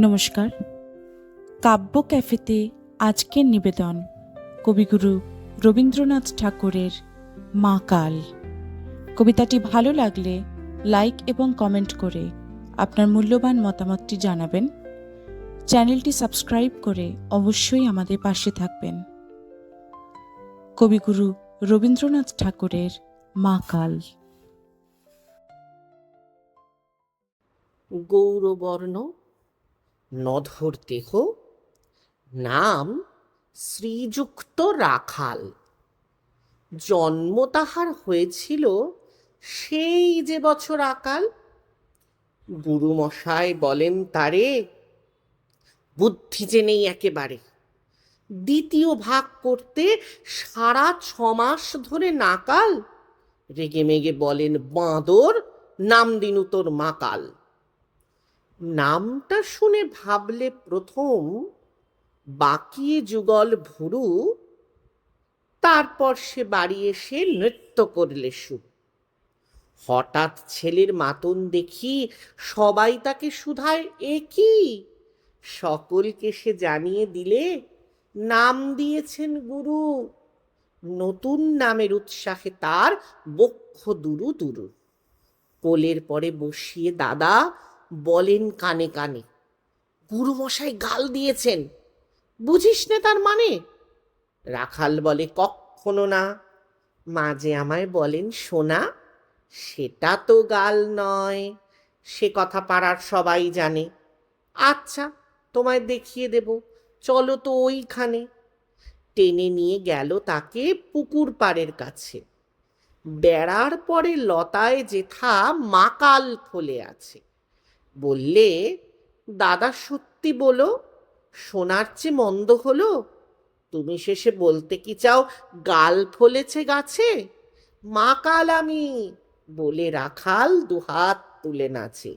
নমস্কার। কাব্য ক্যাফেতে আজকের নিবেদন কবিগুরু রবীন্দ্রনাথ ঠাকুরের মা কাল। কবিতাটি ভালো লাগলে লাইক এবং কমেন্ট করে আপনার মূল্যবান মতামতটি জানাবেন। চ্যানেলটি সাবস্ক্রাইব করে অবশ্যই আমাদের পাশে থাকবেন। কবিগুরু রবীন্দ্রনাথ ঠাকুরের মা কাল। গৌরবর্ণ, নধর দেহ, নাম শ্রীযুক্ত রাখাল। জন্ম তাহার হয়েছিল সেই যে বছর আকাল। গুরুমশাই বলেন তারে, বুদ্ধি যে নেই একেবারে। দ্বিতীয় ভাগ করতে সারা 6 মাস ধরে নাকাল। রেগে মেগে বলেন বাঁদর, নাম দিনু তোর মাকাল। নামটা শুনে ভাবলে প্রথম বাকিয়ে যুগল ভুরু, তারপর সে বাড়ি এসে নৃত্য করলে শুরু। হঠাৎ ছেলের মাতন দেখি সবাই তাকে শুধায়, এ কি? সকলকে সে জানিয়ে দিলে নাম দিয়েছেন গুরু। নতুন নামের উৎসাহে তার বক্ষ দুরু দুরু। কোলের পরে বসিয়ে দাদা বলেন কানে কানে, গুরুমশাই গাল দিয়েছেন, বুঝিস নে তার মানে? রাখাল বলে, কখনো না। মাঝে আমায় বলেন সোনা, সেটা তো গাল নয়, সে কথা পাড়ার সবাই জানে। আচ্ছা, তোমায় দেখিয়ে দেব, চলো তো ওইখানে। টেনে নিয়ে গেল তাকে পুকুর পাড়ের কাছে। বেড়ার পরে লতায় যেথা মাকাল ফলে আছে। বললে, দাদা সত্যি বলো, সোনার চেয়ে মন্দ হলো? তুমি শেষে বলতে কি চাও গাল ফলেছে গাছে? মাকাল আমি, বলে রাখাল দুহাত তুলে নাচে।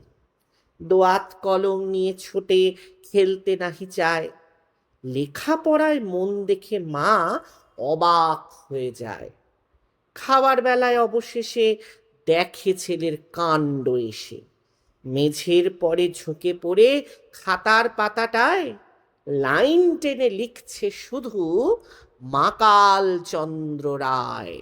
দোয়াত কলম নিয়ে ছোটে, খেলতে নাহি চায়। লেখাপড়ায় মন দেখে মা অবাক হয়ে যায়। খাবার বেলায় অবশেষে দেখে ছেলের কাণ্ড এসে। মেঝের পরে ঝুঁকে পড়ে খাতার পাতাটায় লাইন টেনে লিখছে শুধু মাকাল চন্দ্র রায়।